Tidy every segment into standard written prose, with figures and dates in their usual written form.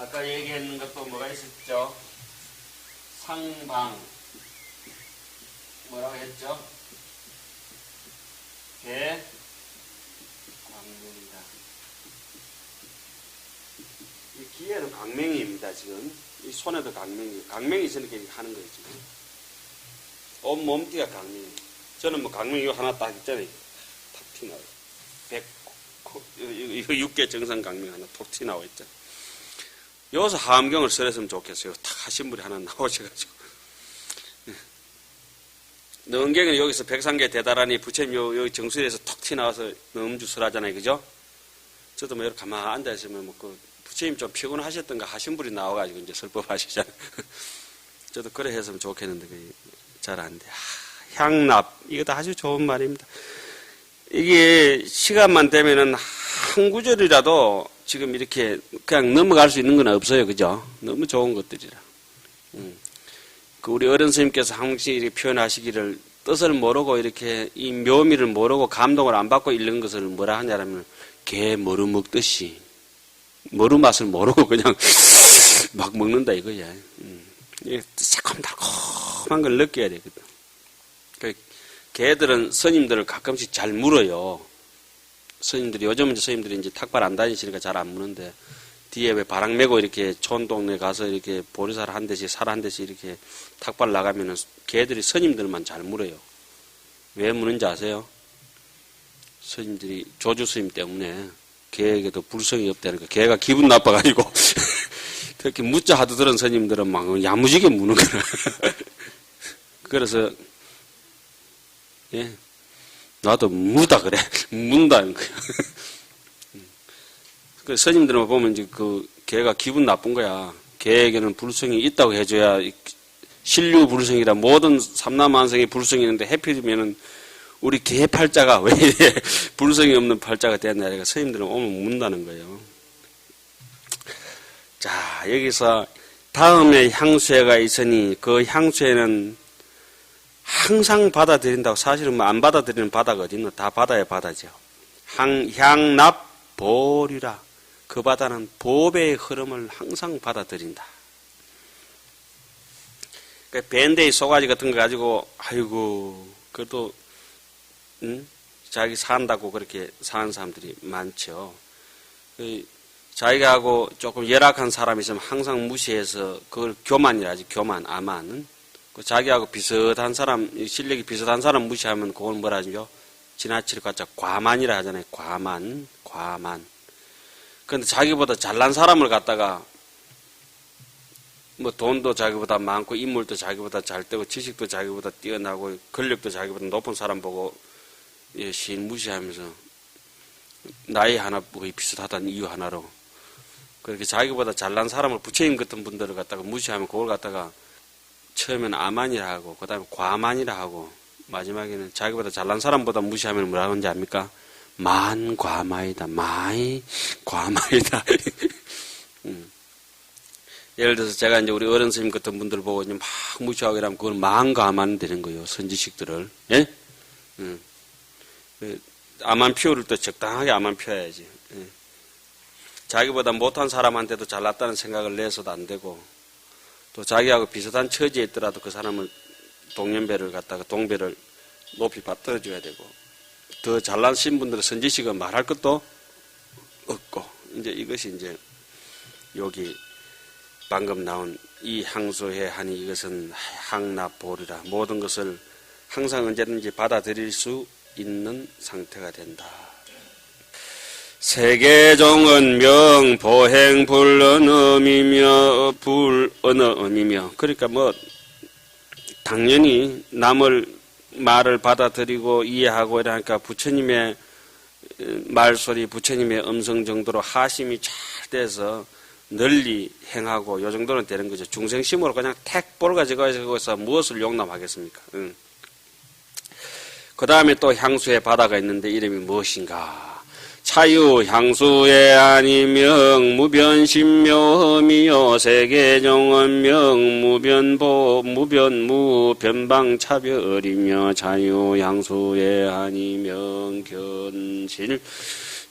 아까 얘기했는 것도 뭐가 있었죠? 상방 뭐라고 했죠? 개 광명이다. 이 기에도 강명입니다. 지금 이 손에도 강명이, 강명이 있으니까 이렇게 하는 거예요. 지금 온 몸띠가 강명이. 저는 뭐 강명이 하나 딱 있잖아요. 탁 튀나와요. 이거 육계 정상 강명 하나 톡 튀나와 있죠. 여기서 하암경을 써냈으면 좋겠어요. 탁 하신 분이 하나 나오셔가지고. 능경은 여기서 백상계 대다라니 부처님 여기 정수리에서 톡 튀나와서 넘주설하잖아요. 그죠? 저도 뭐 이렇게 가만히 앉아있으면 뭐 그 부처님 좀 피곤하셨던가 하신 분이 나와가지고 이제 설법 하시잖아요. 저도 그래 했으면 좋겠는데 잘 안 돼. 향납. 이것도 아주 좋은 말입니다. 이게 시간만 되면은 한 구절이라도 지금 이렇게 그냥 넘어갈 수 있는 건 없어요. 그죠? 너무 좋은 것들이라. 그 우리 어른 스님께서 항상 이렇게 표현하시기를 뜻을 모르고 이렇게 이 묘미를 모르고 감동을 안 받고 읽는 것을 뭐라 하냐면 개 머루 먹듯이 머루 맛을 모르고 그냥 막 먹는다 이거야. 새콤달콤한 걸 느껴야 되거든. 개들은 스님들을 가끔씩 잘 물어요. 스님들이 요즘은 스님들이 이제 탁발 안 다니시니까 잘 안 무는데 뒤에 왜 바람 메고 이렇게 촌동네 가서 이렇게 보리살 한 대씩 살 한 대씩 이렇게 탁발 나가면은 개들이 스님들만 잘 물어요. 왜 무는지 아세요? 스님들이 조주 스님 때문에 개에게도 불성이 없다니까 개가 기분 나빠가지고 그렇게 묻자 하도 들은 스님들은 막 야무지게 무는 거라. 그래서 예, 나도 무다 그래. 문다는 거야. 그 스님들만 보면 이제 그 개가 기분 나쁜 거야. 개에게는 불성이 있다고 해줘야 신류 불성이라 모든 삼라만성의 불성이 있는데 해필이면은 우리 개 팔자가 왜 이래 불성이 없는 팔자가 됐냐. 그러니까 스님들은 오면 문다는 거예요. 자, 여기서 다음에 향수회가 있으니 그 향수회는 항상 받아들인다고. 사실은 뭐 안 받아들이는 바다가 어디 있노? 다 바다의 바다죠. 향납 보리라. 그 바다는 보배의 흐름을 항상 받아들인다. 그러니까 밴드의 소가지 같은 거 가지고 아이고 그래도 자기 산다고 그렇게 사는 사람들이 많죠. 자기가 하고 조금 열악한 사람이 있으면 항상 무시해서 그걸 교만이라 하지. 교만, 아만. 자기하고 비슷한 사람, 실력이 비슷한 사람 무시하면 그걸 뭐라 하죠? 지나칠 것 같자 과만이라 하잖아요. 과만. 그런데 자기보다 잘난 사람을 갖다가 뭐 돈도 자기보다 많고 인물도 자기보다 잘 되고 지식도 자기보다 뛰어나고 권력도 자기보다 높은 사람 보고 시인 무시하면서 나이 하나 거의 비슷하다는 이유 하나로 그렇게 자기보다 잘난 사람을 부처님 같은 분들을 갖다가 무시하면 그걸 갖다가 처음에는 아만이라 하고 그 다음에 과만이라 하고 마지막에는 자기보다 잘난 사람보다 무시하면 뭐라 하는지 압니까? 만과마이다. 마이 과마이다. 예를 들어서 제가 이제 우리 어른 스님 같은 분들 보고 이제 막 무시하고 이러면 그걸 만과만 되는 거예요. 선지식들을. 예? 암만 피우를 또 적당하게 암만 피워야지. 예. 자기보다 못한 사람한테도 잘났다는 생각을 내서도 안 되고 또 자기하고 비슷한 처지에 있더라도 그 사람을 동년배를 갖다가 동배를 높이 받들어줘야 되고 더 잘난 신분들은 선지식은 말할 것도 없고 이제 이것이 이제 여기 방금 나온 이 향수회 하니 이것은 향납보리라 모든 것을 항상 언제든지 받아들일 수 있는 상태가 된다. 세계종은 명 보행 불언음이며 불언어음이며 그러니까 뭐 당연히 남을 말을 받아들이고 이해하고 이러니까 부처님의 말소리 부처님의 음성 정도로 하심이 잘 돼서 널리 행하고 요 정도는 되는 거죠. 중생심으로 그냥 택볼 가지고 거기서 무엇을 용납하겠습니까? 그 다음에 또 향수의 바다가 있는데 이름이 무엇인가? 차유 향수의 아니명 무변신묘미요 세계정언명 무변무 변방차별이며 자유 향수의 아니명 견실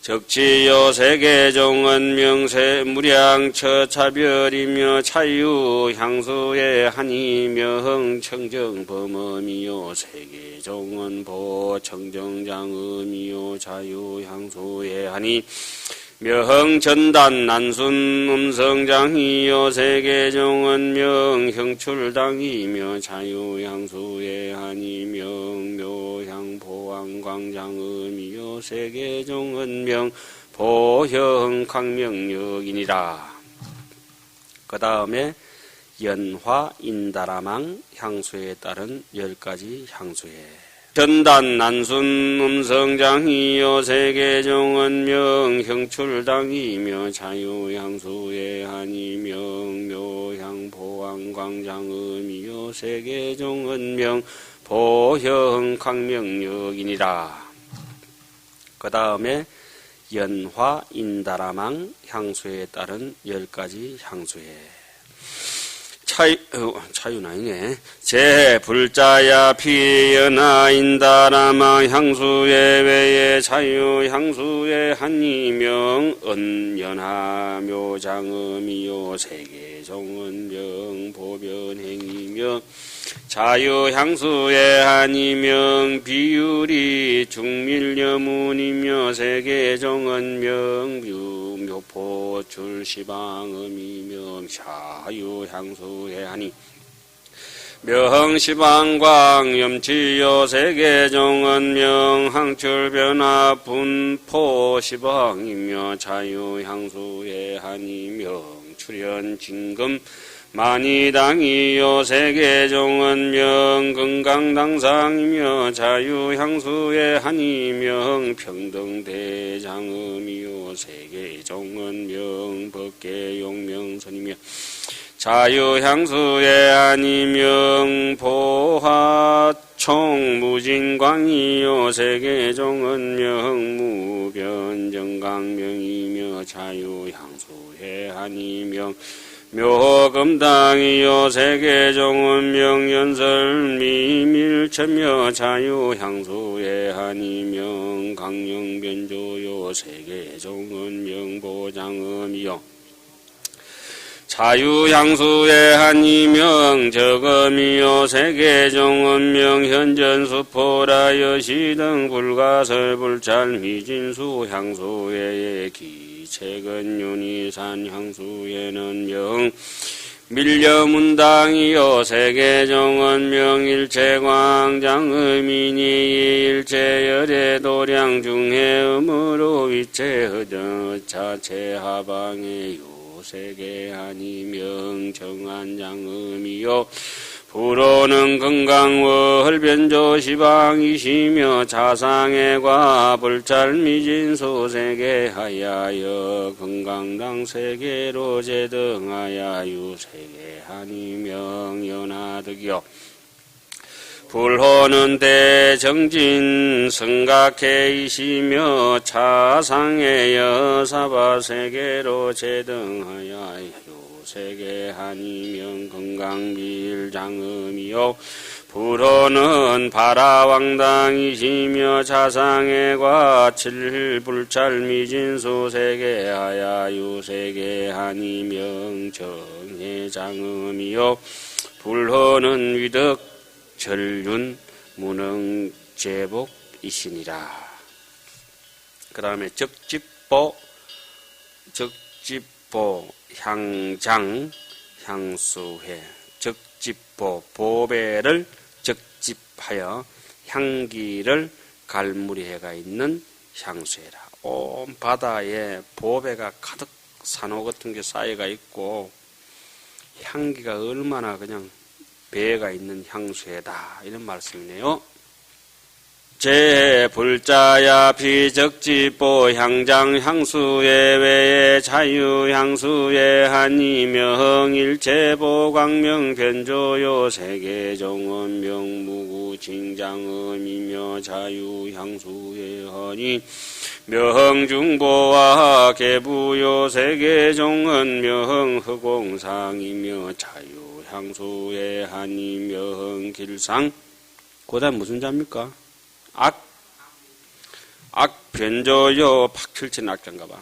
적지요 세계종은 명세 무량 처차별이며 자유 향수의 한이명 청정 범음이요 세계종은 보 청정장음이요 자유 향수의 한이 명 전단 난순 음성장이요 세계종은 명 형출당이며 자유향수의 한이명 묘향 보안광장음이요 세계종은 명 보형 강명역이니라. 그 다음에 연화 인다라망 향수에 따른 10가지 향수에 전단 난순 음성장이요 세계종은 명 형출당이며 자유향수의 한이명 묘향 보안광장음이요 세계종은 명 보형 강명역이니라. 그 다음에 연화 인다라망 향수에 따른 10가지 향수에 차유는 아니네. 제 불자야 피연하 인다라망 향수의 외에 자유 향수의 한이명 은연하 묘장음이요 세계종은 명 보변행이며 자유 향수의 한이명 비율이 중밀여문이며 세계종은 명 묘포 출시방음이며 자유 향수의 한이 명시방광 염치요 세계종은 명항출변화 분포 시방이며 자유향수의 한이명 출현진금 만이당이요 세계종은 명건강당상이며 자유향수의 한이명 평등대장음이요 세계종은 명법계용명선이며 자유향수의 한이명 보화총무진광이요 세계종은 명무변정강명이며 자유향수의 한이명 묘금당이요 세계종은 명연설미밀천며 자유향수의 한이명 강령변조요 세계종은 명보장음이요 자유향수의 한이명 저금이요 세계종은 명현전수포라 여시등 불가설 불찰미진수 향수의 기체근윤이산 향수에는 명 밀려문당이요 세계종은 명일체광장음이니 일체열의 도량 중해음으로 위체허덕 자체하방에요 세계한이명 정한장음이요 불호는 건강월변조 시방이시며 자상해과 불찰미진소 세계하야여 건강당 세계로 제등하야유 세계한이명 연하득이요 불호는 대정진 성각해이시며 차상의 여사바세계로 제등하여 세계한이명 건강밀장음이요 불호는 바라왕당이시며 차상해과 칠불찰미진소 세계하야유 세계한이명 정해장음이요 불호는 위덕 절륜 무능제복이시니라. 그 다음에 적집보 향장 향수회 적집보 보배를 적집하여 향기를 갈무리해가 있는 향수회라. 온 바다에 보배가 가득 산호 같은 게 쌓여가 있고 향기가 얼마나 그냥 배가 있는 향수회다 이런 말씀이네요. 제 불자야 비적지보 향장 향수의 외에 자유 향수의 한이명 일체보 광명 변조요 세계종은 명무구 징장음이며 자유 향수의 한이 명중보와 계부요 세계종은 명허공상이며 자유 향수의 한이명 길상. 그 다음 무슨 자입니까? 악변조요 박필진 악장가봐.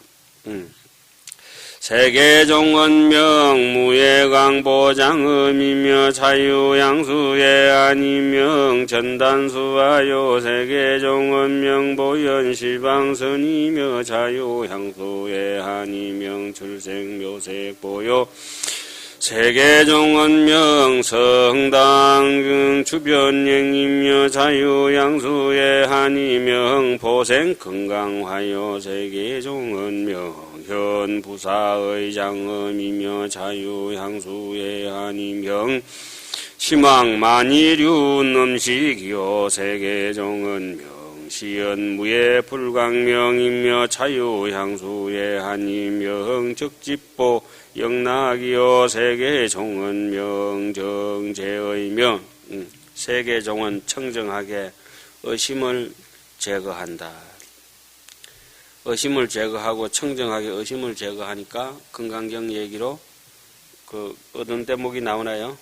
세계종언명 무예강보장음이며 자유양수의 아니명 전단수하여 세계종언명 보현실방선이며 자유향수의 아니명 출생묘색보요 세계종언명 성당 주변행이며 자유양수의 한이명 보생건강화요 세계종언명 현부사의 장엄이며 자유향수의 한이명 희망만이륜 음식이요 세계종언명 시연무의 불광명이며 자유향수의 한이명 적집보 영락이요 세계종언명 정제의명 세계종언 청정하게 의심을 제거한다. 의심을 제거하고 청정하게 의심을 제거하니까 금강경 얘기로 그 어떤 대목이 나오나요?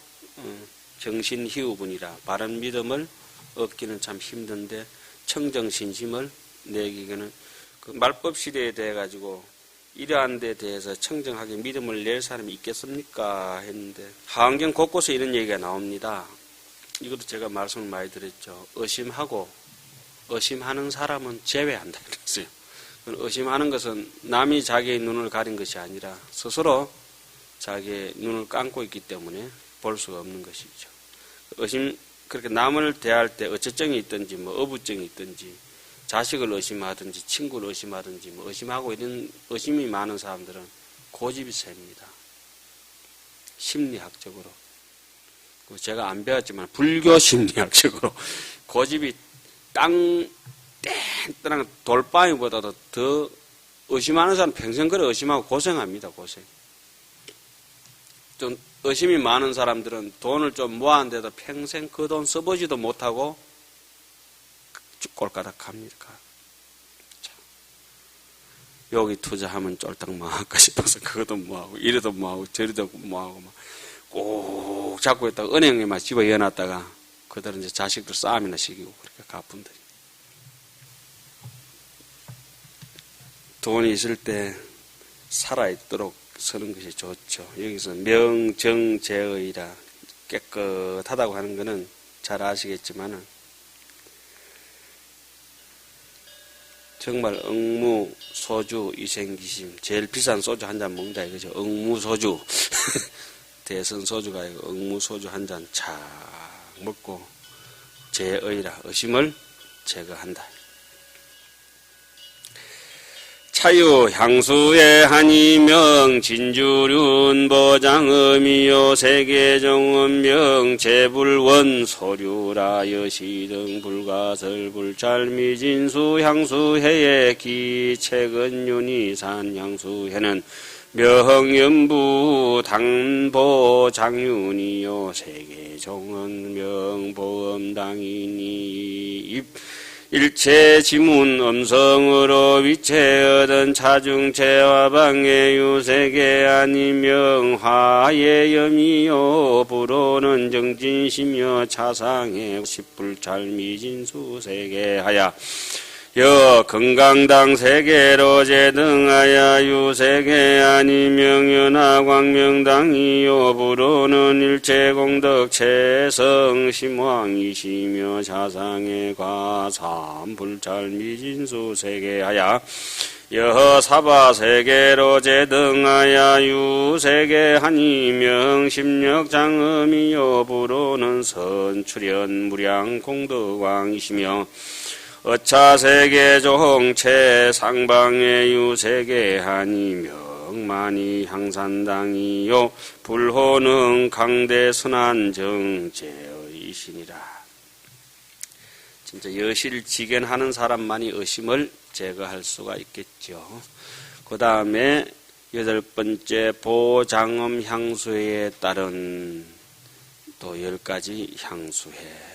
정신희우분이라 바른 믿음을 얻기는 참 힘든데 청정신심을 내기는 그 말법 시대에 대해 가지고 이러한 데 대해서 청정하게 믿음을 낼 사람이 있겠습니까? 했는데 하안경 곳곳에 이런 얘기가 나옵니다. 이것도 제가 말씀을 많이 드렸죠. 의심하는 사람은 제외한다 그랬어요. 의심하는 것은 남이 자기의 눈을 가린 것이 아니라 스스로 자기의 눈을 감고 있기 때문에 볼 수가 없는 것이죠. 그렇게 남을 대할 때 어체증이 있든지 어부증이 있든지 자식을 의심하든지 친구를 의심하든지 의심하고 이런 의심이 많은 사람들은 고집이 셉니다. 심리학적으로. 제가 안 배웠지만 불교 심리학적으로 고집이 땡땡 돌방이보다도 더 의심하는 사람 평생 그래 의심하고 고생합니다. 고생. 좀 의심이 많은 사람들은 돈을 좀 모았는데도 평생 그 돈 써보지도 못하고 꼴가닥 합니다. 여기 투자하면 쫄딱 망할까 싶어서 그것도 뭐하고 이래도 뭐하고 저래도 뭐하고 꼭 잡고 있다가 은행에만 집어넣어놨다가 그들은 이제 자식들 싸움이나 시키고 그렇게 가분들이 돈이 있을 때 살아있도록 서는 것이 좋죠. 여기서 명정제의라 깨끗하다고 하는 것은 잘 아시겠지만은 정말 억무 소주 이생기심 제일 비싼 소주 한 잔 먹는다 이거죠. 억무 소주 대선 소주가 아니고 억무 소주 한 잔 착 먹고 제의라 의심을 제거한다. 차유 향수의 한이명 진주륜 보장음이요 세계정음명 제불원 소류라 여시등 불가설 불찰미진수 향수해의 기체근윤이 산향수해는 명연부 당보 장윤이요 세계정음명 보험당인이 일체 지문 음성으로 위체 얻은 차중체와 방해 유세계 아니명 화의 염이요 불호는 정진심여 차상의 십불찰미진수 세계하야 여 건강당 세계로 제등하야 유세계 아니명 연하광명당이요 불호는 일체공덕 체성 심왕이시며 자상의 과삼 불찰미진수 세계하야 여 사바 세계로 제등하야 유세계 한이명 심력장음이요 불호는 선출현 무량공덕왕이시며 어차세계 종체 상방의 유세계 한이명 많이 향산당이요 불호능 강대 선한 정제의신이라. 진짜 여실지견하는 사람만이 의심을 제거할 수가 있겠죠. 그 다음에 8번째 보장음 향수회에 따른 또 10가지 향수회.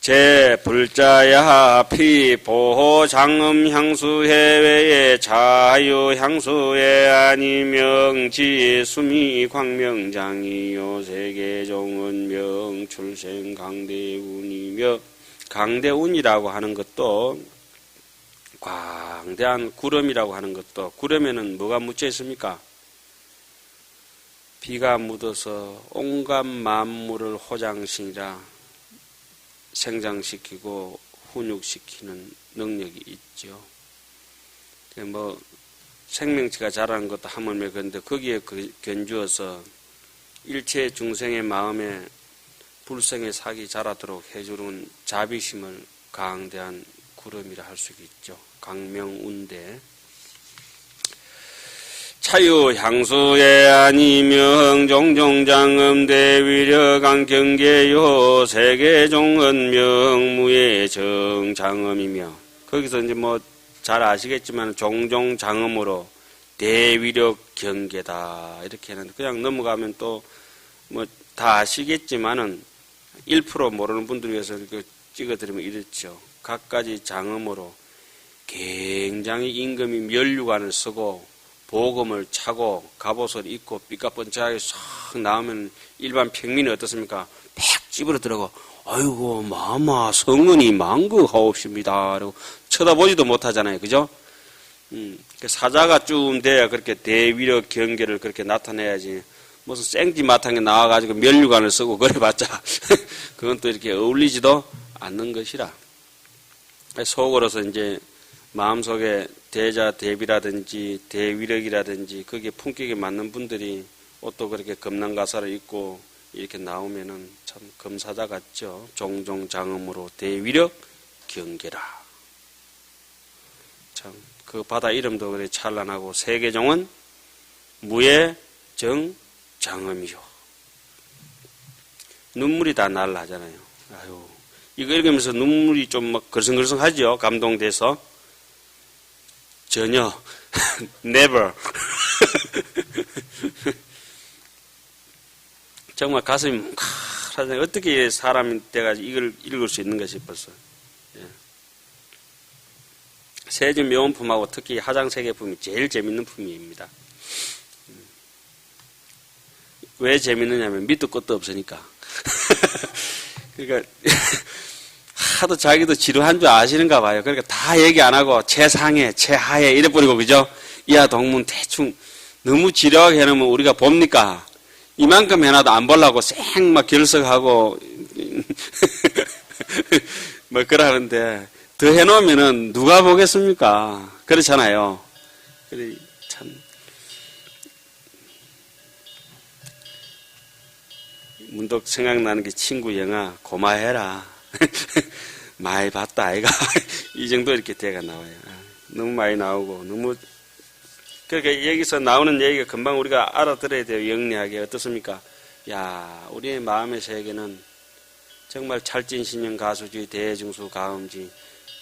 제 불자야 피 보호 장음 향수 해외의 자유 향수의 아니명 지 수미 광명장이요 세계종은명 출생 강대운이며 강대운이라고 하는 것도 광대한 구름이라고 하는 것도 구름에는 뭐가 묻혀 있습니까? 비가 묻어서 온갖 만물을 호장시키라 생장시키고 훈육시키는 능력이 있죠. 뭐 생명체가 자라는 것도 하물며 그런데 거기에 견주어서 일체 중생의 마음에 불생의 sak이 자라도록 해주는 자비심을 강대한 구름이라 할 수 있죠. 강명운대. 차유향수에 아니명 종종장음 대위력강 경계요 세계종은 명무의 정장음이며 거기서 이제 뭐 잘 아시겠지만 종종장음으로 대위력 경계다 이렇게 하는데 그냥 넘어가면 또 뭐 다 아시겠지만은 1% 모르는 분들 위해서 이렇게 찍어드리면 이렇죠. 각가지 장음으로 굉장히 임금이 면류관을 쓰고 보검을 차고 갑옷을 입고 삐까뻔쩍하게 싹 나오면 일반 평민이 어떻습니까? 팍 찌부러들어가 아이고 마마 성은이 망극하옵습니다. 라고 쳐다보지도 못하잖아요. 그죠? 사자가 쭉 돼야 그렇게 대위력 경계를 그렇게 나타내야지 무슨 생지마탕에 나와가지고 면류관을 쓰고 그래봤자 그건 또 이렇게 어울리지도 않는 것이라 속으로서 이제 마음속에 대자 대비라든지 대위력이라든지 거기에 품격에 맞는 분들이 옷도 그렇게 금난가사를 입고 이렇게 나오면은 참 검사자 같죠. 종종장음으로 대위력 경계라. 참 그 바다 이름도 그래 찬란하고 세계종은 무의 정장음이요. 눈물이 다 날라하잖아요. 아유 이거 읽으면서 눈물이 좀 막 걸성걸성하죠. 감동돼서. 전혀 never 정말 가슴이 뭉클하잖아요. 어떻게 사람이 돼가지고 이걸 읽을 수 있는가 싶어서. 예. 세주 묘원품하고 특히 하장세계품이 제일 재밌는 품입니다. 왜 재밌느냐면 밑도 끝도 없으니까. 그러니까 하도 자기도 지루한 줄 아시는가 봐요. 그러니까 다 얘기 안 하고 최상해, 최하해 이래버리고 그죠? 이하 동문 대충 너무 지루하게 해놓으면 우리가 봅니까? 이만큼 해놔도 안 보려고 쌩 막 결석하고 뭐 그러는데 더 해놓으면은 누가 보겠습니까? 그렇잖아요. 그래 참 문득 생각나는 게 친구 영화 고마해라. 많이 봤다 아이가 이 정도 이렇게 대가 나와요. 너무 많이 나오고 너무 그러니까 여기서 나오는 얘기가 금방 우리가 알아들어야 돼요. 영리하게 어떻습니까? 야 우리의 마음의 세계는 정말 찰진신령 가수주의 대중수 가음지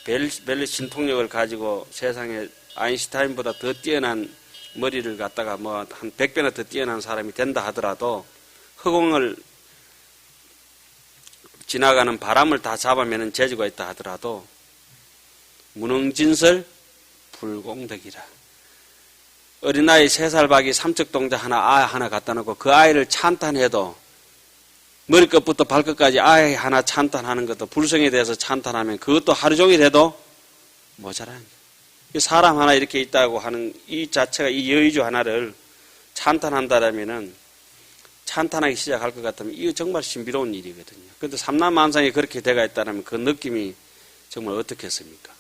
벨리 신통력을 가지고 세상에 아인슈타인보다 더 뛰어난 머리를 갖다가 뭐 한 100배나 더 뛰어난 사람이 된다 하더라도 허공을 지나가는 바람을 다 잡아매는 재주가 있다 하더라도 무능진설 불공덕이라. 어린아이 3살 박이 삼척동자 아이 하나 갖다 놓고 그 아이를 찬탄해도 머리끝부터 발끝까지 아이 하나 찬탄하는 것도 불성에 대해서 찬탄하면 그것도 하루 종일 해도 모자라는 거예요. 사람 하나 이렇게 있다고 하는 이 자체가 이 여의주 하나를 찬탄한다라면은 찬탄하기 시작할 것 같으면 이거 정말 신비로운 일이거든요. 그런데 삼남만상이 그렇게 돼가 있다면 그 느낌이 정말 어떻겠습니까?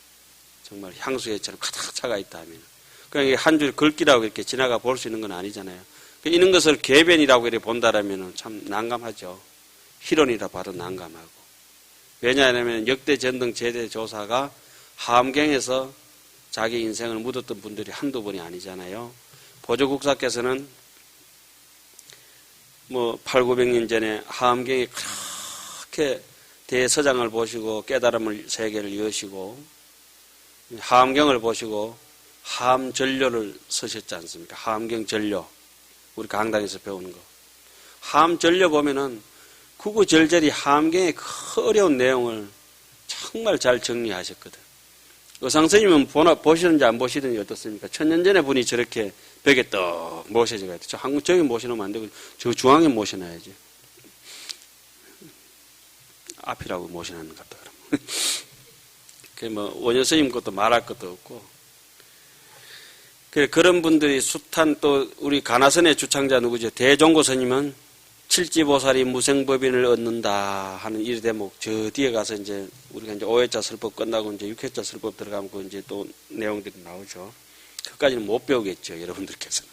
정말 향수에처럼 가득 차가 있다 하면. 그냥 한 줄 글귀라고 이렇게 지나가 볼 수 있는 건 아니잖아요. 이런 것을 궤변이라고 이렇게 본다라면 참 난감하죠. 희론이라 봐도 난감하고. 왜냐하면 역대 전등 제대 조사가 하암경에서 자기 인생을 묻었던 분들이 한두 번이 아니잖아요. 보조국사께서는 뭐 800~900년 전에 하암경에 그렇게 대서장을 보시고 깨달음을 세계를 여시고 하암경을 보시고 하암전료를 쓰셨지 않습니까? 하암경전료 우리 강당에서 배우는 거. 하암전료 보면은 구구절절히 하암경의 그 어려운 내용을 정말 잘 정리하셨거든. 의상스님은 보시는지 안 보시든지 어떻습니까? 1000년 전에 분이 저렇게 벽에 떡 모셔져야 돼. 저 한국 저기 모셔놓으면 안 되고 저 중앙에 모셔놔야지. 앞이라고 모셔놓는 것 같다 그러면. 뭐 원효 스님 것도 말할 것도 없고. 그런 분들이 숱한 또 우리 가나선의 주창자 누구죠? 대종고 스님은 칠지보살이 무생법인을 얻는다 하는 이 대목 저 뒤에 가서 이제 우리가 이제 5회자 설법 끝나고 이제 6회자 설법 들어가면 그 이제 또 내용들이 나오죠. 그까지는 못 배우겠죠, 여러분들께서는.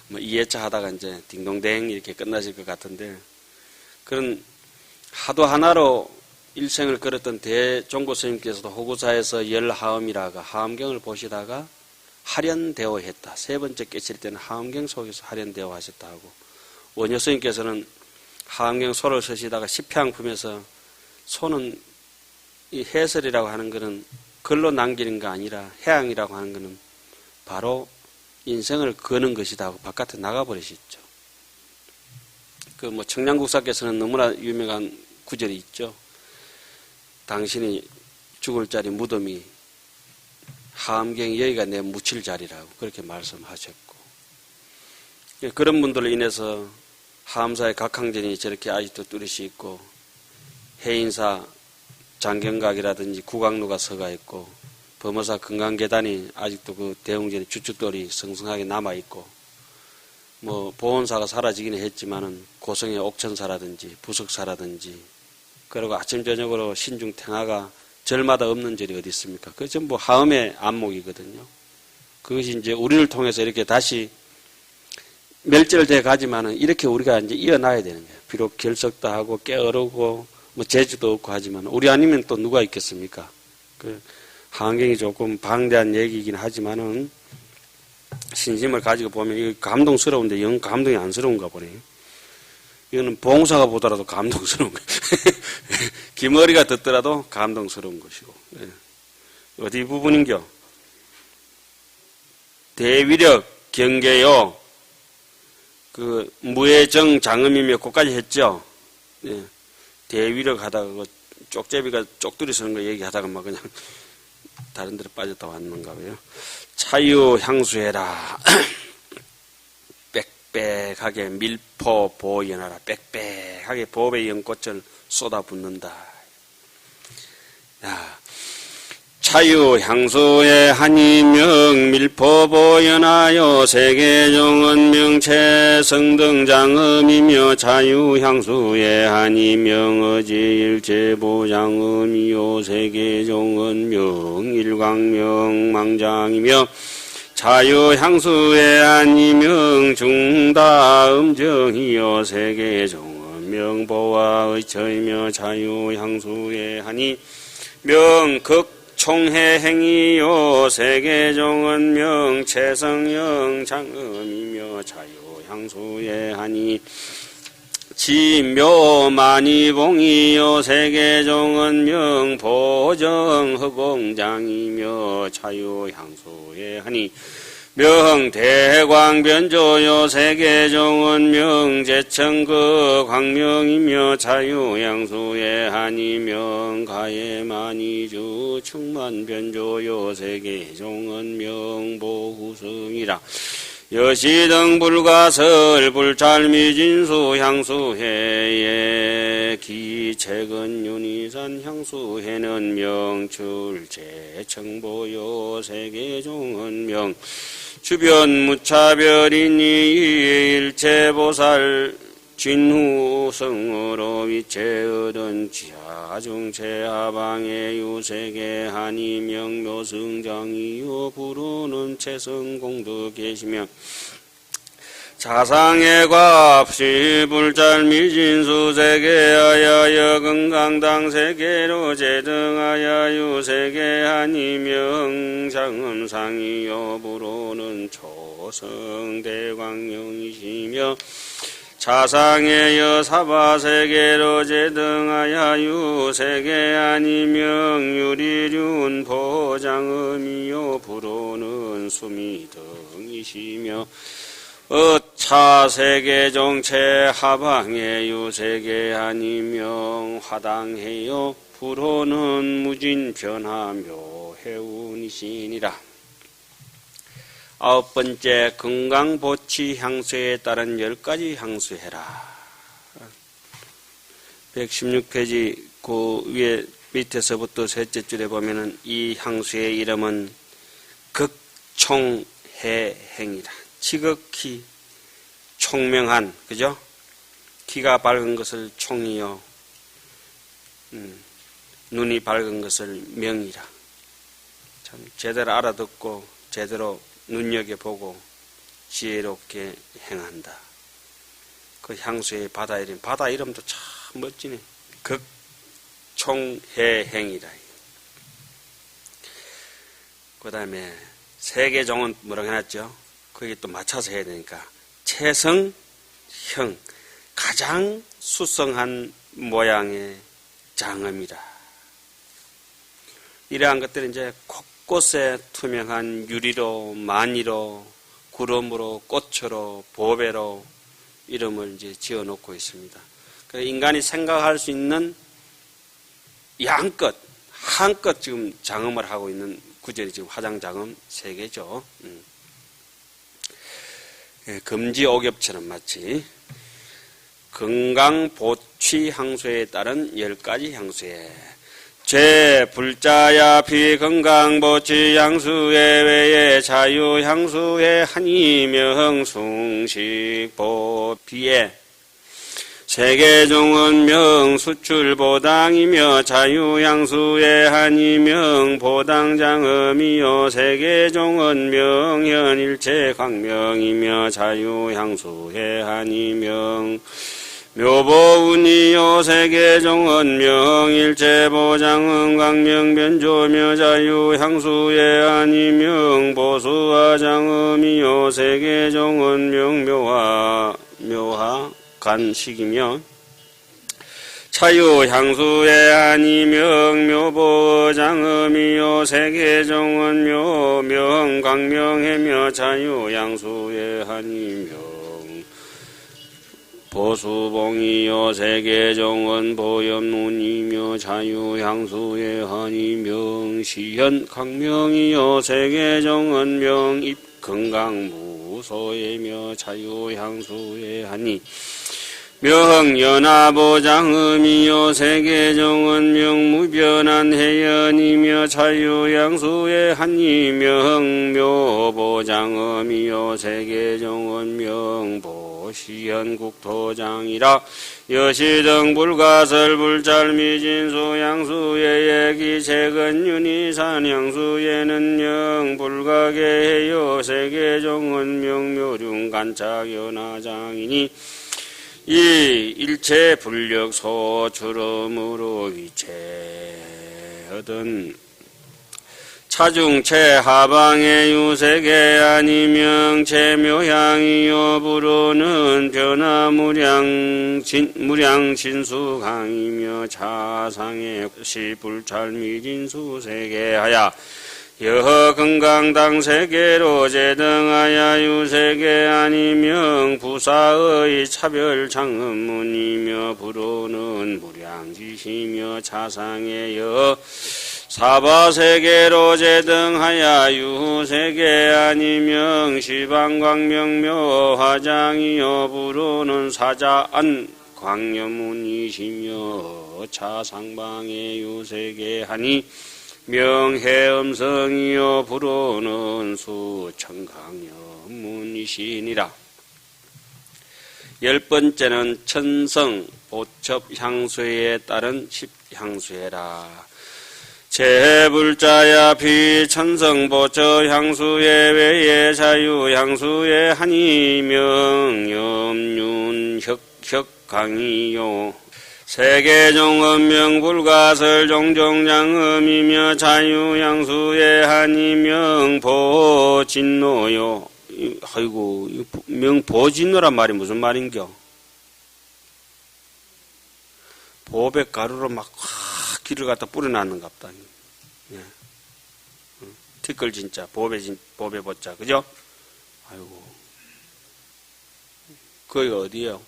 뭐 2회차 하다가 이제 딩동댕 이렇게 끝나실 것 같은데 그런 하도 하나로 일생을 걸었던 대종고 스님께서도 호구사에서 열하음이라가 하음경을 보시다가 하련대오했다. 세 번째 깨칠 때는 하음경 속에서 하련대오 하셨다 하고 원효 스님께서는 하음경 소를 쓰시다가 십향품에서 소는 이 해설이라고 하는 것은 글로 남기는 거 아니라 해양이라고 하는 것은 바로 인생을 거는 것이다 하고 바깥에 나가버리셨죠. 그 뭐 청량국사께서는 너무나 유명한 구절이 있죠. 당신이 죽을 자리 무덤이 하암경 여기가 내 묻힐 자리라고 그렇게 말씀하셨고 그런 분들로 인해서 하암사의 각항전이 저렇게 아직도 뚜렷이 있고 해인사 장경각이라든지 구강루가 서가 있고 범어사 금강계단이 아직도 그 대웅전의 주춧돌이 성성하게 남아있고 뭐 보온사가 사라지기는 했지만은 고성의 옥천사라든지 부석사라든지 그리고 아침 저녁으로 신중탱화가 절마다 없는 절이 어디 있습니까? 그게 전부 하음의 안목이거든요. 그것이 이제 우리를 통해서 이렇게 다시 멸절돼 가지만은 이렇게 우리가 이제 이어나야 되는 거예요. 비록 결석도 하고 깨어르고 뭐 재주도 없고 하지만 우리 아니면 또 누가 있겠습니까? 그 환경이 조금 방대한 얘기이긴 하지만은 신심을 가지고 보면 이거 감동스러운데 영 감동이 안스러운가 보네. 이거는 봉사가 보더라도 감동스러운 거예요. 김어리가 듣더라도 감동스러운 것이고. 예. 어디 부분인겨? 대위력 경계요. 그 무해정 장음이며 그까지 했죠. 예. 대위력 하다가 그 쪽제비가 쪽두리 서는 거 얘기하다가 막 그냥 다른 데로 빠졌다 왔는가 봐요. 차유 향수해라. 빽빽하게 밀포 보연하라. 빽빽하게 법의 연꽃을 쏟아붓는다. 야, 차유 향수의 한이명 밀포 보연하여 세계정은 명체 성등장음이며 차유 향수의 한이명 어지일체 보장음이요 세계정은 명일광명 망장이며 차유 향수의 한이명 중다음정이요 세계정은 명보와 의처이며 차유 향수의 한이명 극총회 행이요 세계정은 명체성영 장음이며 차유 향수의 한이 지묘만이봉이요 세계정은 명보정 허공장이며 차유 향수의 한이 명대광변조요 세계정은 명제천그 광명이며 차유향수의 한이 명가예만이주 충만변조요 세계정은 명보후승이라 여시등 불가설 불찰미진수 향수회에 기책은 윤희산 향수회는 명출제청보요 세계정은 명 주변 무차별이니 일체보살 진후성으로 위체 얻은 지하중체하방의 유세계 한이명 묘승장이요 부르는 체성공도 계시며 자상의 과합시 불잘미진수 세계하여 건강당 세계로 제등하여 유세계 한이명 장음상이요 부르는 초성대광명이시며 자상의 여사바세계로 제등하여 유세계 아니명 유리륜 보장음이요 부르는 수미등이시며 어차세계 정체 하방의 유세계 아니명 화당해요 부르는 무진변하며 해운이시니라. 9번째 건강보치 향수에 따른 10가지 향수해라. 116페이지 그 위에 밑에서부터 셋째 줄에 보면은 이 향수의 이름은 극총해행이라. 지극히 총명한, 그죠? 키가 밝은 것을 총이요, 눈이 밝은 것을 명이라. 참 제대로 알아듣고 제대로 눈여겨보고 지혜롭게 행한다. 그 향수의 바다 이름도 참 멋지네. 극총해행이라. 그 다음에 세계종은 뭐라고 해놨죠? 거기 또 맞춰서 해야 되니까. 채성형, 가장 수성한 모양의 장엄이라. 이러한 것들은 이제 곳곳에 투명한 유리로, 마니로, 구름으로, 꽃으로, 보배로 이름을 이제 지어 놓고 있습니다. 인간이 생각할 수 있는 양껏, 한껏 지금 장엄을 하고 있는 구절이 지금 화장장엄 3개죠. 금지옥엽처럼 마치 건강보취향수에 따른 10가지 향수에 죄불자야 비건강보취향수에 외에 자유향수에 한이명숭식보비에 세계종원명 수출보당이며 자유향수의 한이명 보당장엄이요 세계종원명 현일체광명이며 자유향수의 한이명 묘보운이요 세계종원명 일체보장은 광명변조며 자유향수의 한이명 보수화장엄이요 세계종원명 묘하 간식이며 차유향수의 한이명 묘보장엄이요 세계종원묘 명광명해며 자유향수의 한이명 보수봉이요 세계종원 보염눈이며 자유향수의 한이명 시현광명이요 세계종원명 입건강무소예며 자유향수의 한이 명연하보장음이요 세계정원 무변한 해연이며 자유향수의 한이명 묘보장음이요 세계정원 명보시현국토장이라 여시등 불가설 불잘미진수 향수의 얘기 최근윤이 산향수에는 영 불가계해요 세계정원 명묘륜간착연화장이니 이 일체 불력 소주름으로 위체하던 차중체 하방의 유색의 아니명 체묘향이요 부로는 변화무량 진수강이며 차상의 시불찰미진수 세계하야 여허 건강당 세계로 제등하야 유세계 아니명 부사의 차별 장엄문이며 부로는 무량지시며 차상의 여 사바세계로 제등하야 유세계 아니명 시방광명묘 화장이여 부로는 사자안 광념문이시며 차상방의 유세계 하니 명해음성이요 부로는 수천강염문이시니라. 10번째는 천성 보첩향수에 따른 10향수에라. 제불자야 비천성 보첩향수에 외에 자유향수에 한이명 염윤 혁강이요 세계종엄명 불가설 종종장엄이며 자유향수의 한이명 보진노요. 아이고, 명 보진노란 말이 무슨 말인겨? 보백가루로 막 기를 갖다 뿌려놨는갑다. 예. 티끌 진짜 보배 보자, 그죠? 아이고, 거기 어디에요?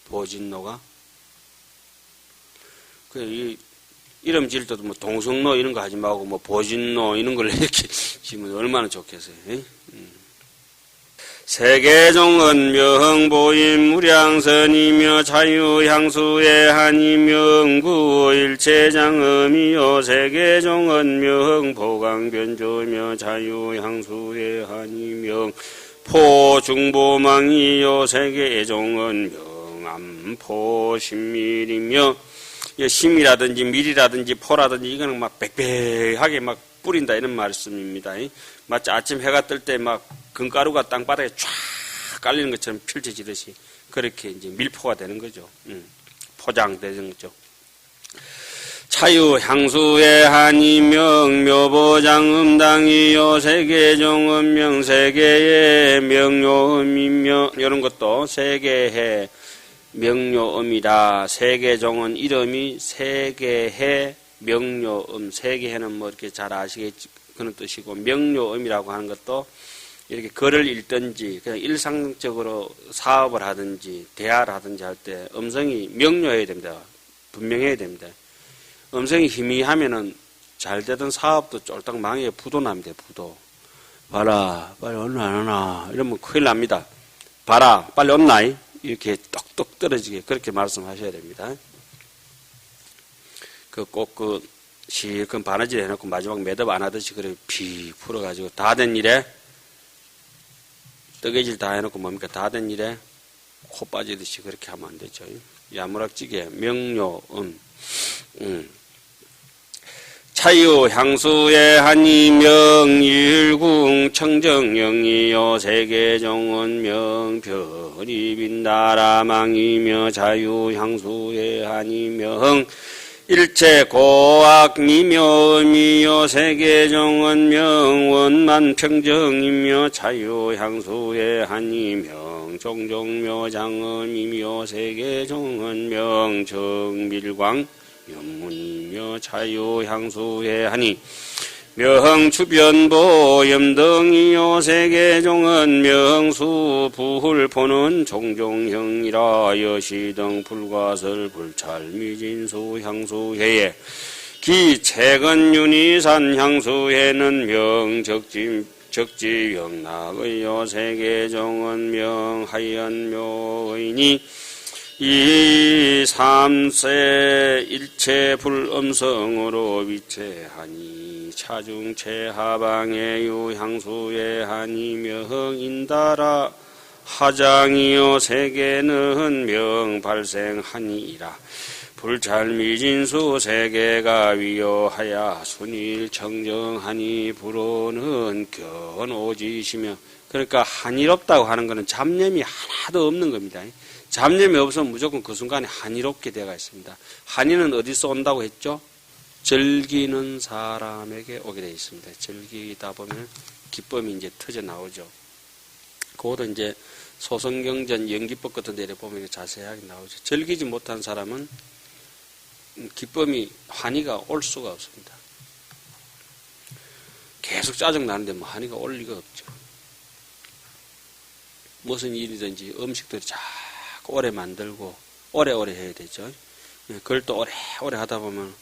보진노가? 이름 지을 때도 뭐 동성로 이런 거 하지 말고 뭐 보진노 이런 걸 이렇게 지으면 얼마나 좋겠어요. 세계종은 명보임 무량선이며 자유향수의 한이명구 일체장음이요 세계종은 명보강변조며 자유향수의 한이명 포중보망이요 세계종은 명암포 신밀이며 심이라든지 밀이라든지 포라든지 이거는 막 빽빽하게 막 뿌린다 이런 말씀입니다. 마치 아침 해가 뜰 때 막 금가루가 땅바닥에 쫙 깔리는 것처럼 펼쳐지듯이 그렇게 이제 밀포가 되는 거죠. 포장되는 거죠. 차유 향수의 한이명 묘보장음당이요 세계종음명 세계의 명료음이며 이런 것도 세계의 명료음이다. 세계종은 이름이 세계해 명료음. 세계해는 뭐 이렇게 잘 아시겠지 그런 뜻이고 명료음이라고 하는 것도 이렇게 글을 읽든지 그냥 일상적으로 사업을 하든지 대화를 하든지 할 때 음성이 명료해야 됩니다. 분명해야 됩니다. 음성이 희미하면은 잘 되던 사업도 쫄딱 망해 부도 납니다. 부도. 봐라 빨리 온나 안 오나 이러면 큰일 납니다. 봐라 빨리 온나 이렇게 똑똑 떨어지게 그렇게 말씀하셔야 됩니다. 실컷 바느질 해놓고 마지막 매듭 안 하듯이 그래 피 풀어가지고 다 된 일에 뜨개질 다 해놓고 뭡니까 다 된 일에 코 빠지듯이 그렇게 하면 안 되죠. 야무락지게 명료음. 차유 향수의 한이명 일궁 청정영이요 세계정원명 별이 빈다라망이며 자유 향수의 한이명 일체 고악미며 음이요 세계정원명 원만평정이며 자유 향수의 한이명 종종묘장음이며 세계정원명 정밀광 연문이며 자유향수의 하니 명주변보 염등이요 세계종은 명수 부hul포는 종종형이라 여시등 불과설 불찰미진수 향수회에 기채건윤이산 향수회는 명적지영락의요 세계종은 명하연묘의니 이 삼세 일체 불음성으로 위체하니 차중체 하방의 유향수의 한이명인다라 하장이요 세계는 명발생하니이라 불찰미진수 세계가 위요하야 순일 청정하니 불호는 견오지시며 그러니까 한이롭다고 하는 것은 잡념이 하나도 없는 겁니다. 잡념이 없으면 무조건 그 순간에 한이롭게 되어가 있습니다. 한이는 어디서 온다고 했죠? 즐기는 사람에게 오게 되어 있습니다. 즐기다 보면 기쁨이 이제 터져 나오죠. 그것도 이제 소성경전 연기법 같은 데 보면 자세하게 나오죠. 즐기지 못한 사람은 기쁨이 한이가 올 수가 없습니다. 계속 짜증 나는데 뭐 한이가 올 리가 없죠. 무슨 일이든지 음식들이 자꾸 오래 만들고 오래오래 해야 되죠. 그걸 또 오래 하다 보면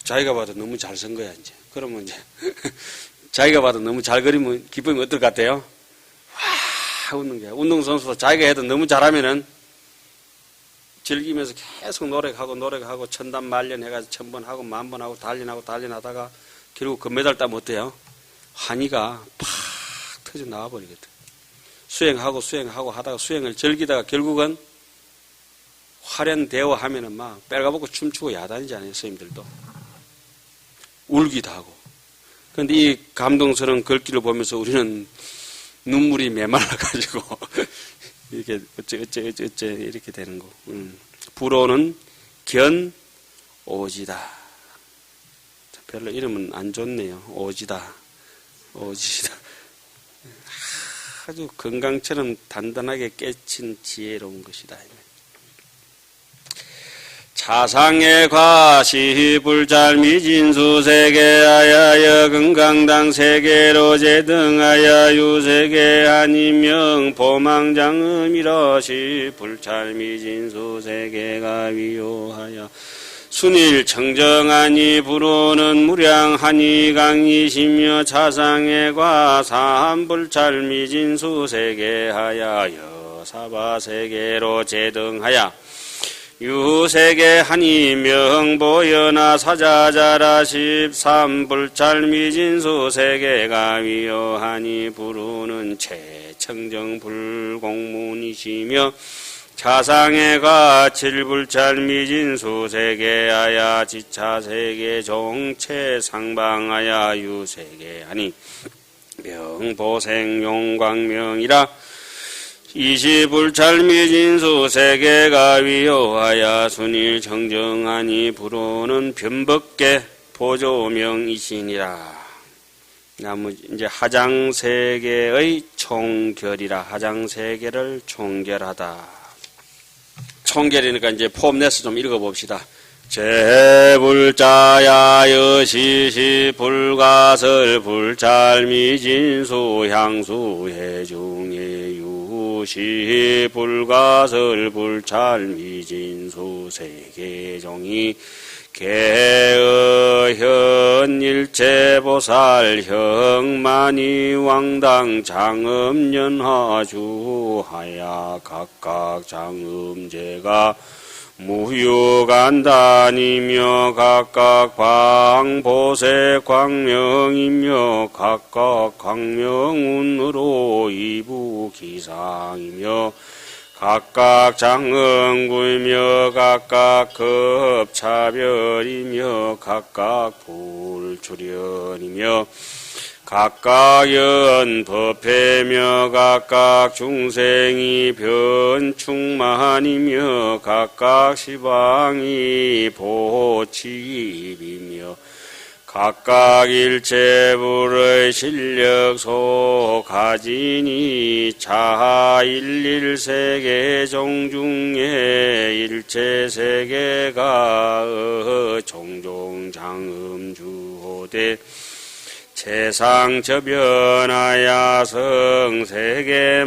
자기가 봐도 너무 잘 쓴 거야 이제. 그러면 이제 자기가 봐도 너무 잘 그리면 기쁨이 어떨 것 같아요? 와 웃는 거야. 운동선수도 자기가 해도 너무 잘하면은 즐기면서 계속 노력하고 천단만련 해가지고 1000번 하고 10,000번 하고 단련하다가 결국 금메달 따면 어때요? 한이가 팍 터져 나와 버리거든. 수행하고 하다가 수행을 즐기다가 결국은 화련대어 하면은 막 빨가벗고 춤추고 야단이잖아요. 스님들도 울기도 하고. 그런데 이 감동스러운 글귀를 보면서 우리는 눈물이 메말라가지고 이렇게 어째 이렇게 되는 거. 불호는 견오지다. 별로 이름은 안 좋네요. 오지다. 아주 건강처럼 단단하게 깨친 지혜로운 것이다. 차상의 과시 불잘미진수 세계하여 건강당 세계로 제등하여 유세계 아니명 보망장음이러시 불잘미진수 세계가 위요하여 순일 청정하니 불호는 무량하니 강이시며 차상해과 삼불찰미진수 세계하여 사바세계로 제등하여 유세계하니 명보연하 사자자라 13불찰미진수 세계가 위여하니 불호는 최청정불공문이시며 차상해가 7불찰미진수 세계하야 지차세계 종체 상방하야 유세계하니 명보생용광명이라 20불찰미진수 세계가 위요하야 순일 정정하니 불호는 변법계 보조명이시니라. 나머지 이제 하장세계의 총결이라. 하장세계를 총결하다. 총결이니까 이제 포함 내서 좀 읽어봅시다. 제불자야 여시시 불가설 불찰미진수 향수해중예 유시 불가설 불찰미진수 세계종이 개의현 일체보살 형만이 왕당 장음연화주하야 각각 장음제가 무효간단이며 각각 방보색 광명이며 각각 광명운으로 이부기상이며 각각 장응구이며 각각 급차별이며 각각 불출현이며 각각 연법회며 각각 중생이 변충만이며 각각 시방이 보치입이며 각각 일체불의 실력소 가지니 자일일세계 종중에 일체세계가 종종장음주호대 세상저변하야 성세계망하야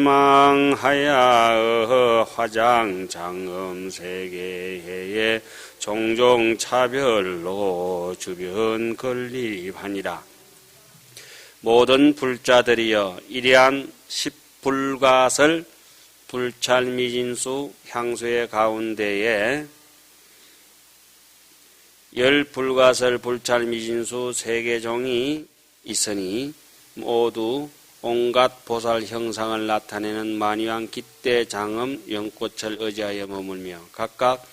화장장음세계에 종종 차별로 주변 건립하니라. 모든 불자들이여 이리한 10불가설 불찰미진수 향수의 가운데에 10불가설 불찰미진수 세계종이 있으니 모두 온갖 보살 형상을 나타내는 만유한 깃대 장엄 연꽃을 의지하여 머물며 각각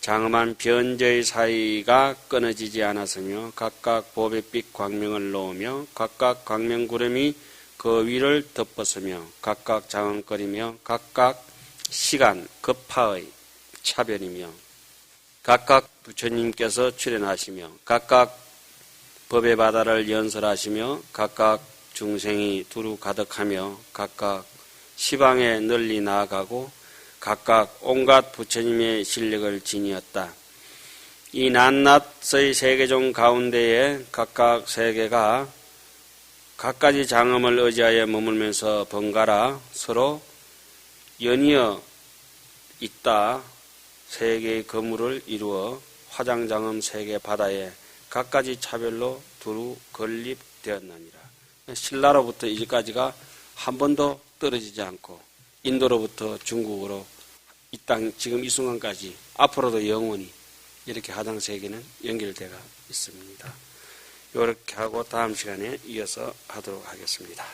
장엄한 변저의 사이가 끊어지지 않았으며 각각 보배빛 광명을 놓으며 각각 광명구름이 그 위를 덮었으며 각각 장엄거리며 각각 시간 급파의 차별이며 각각 부처님께서 출현하시며 각각 법의 바다를 연설하시며 각각 중생이 두루 가득하며 각각 시방에 널리 나아가고 각각 온갖 부처님의 실력을 지니었다. 이 낱낱의 세계종 가운데에 각각 세계가 각가지 장엄을 의지하여 머물면서 번갈아 서로 연이어 있다. 세계의 거물을 이루어 화장장엄 세계 바다에 각가지 차별로 두루 건립되었나니라. 신라로부터 이제까지가 한 번도 떨어지지 않고 인도로부터 중국으로 이 땅 지금 이 순간까지 앞으로도 영원히 이렇게 하장세계는 연결되어 있습니다. 이렇게 하고 다음 시간에 이어서 하도록 하겠습니다.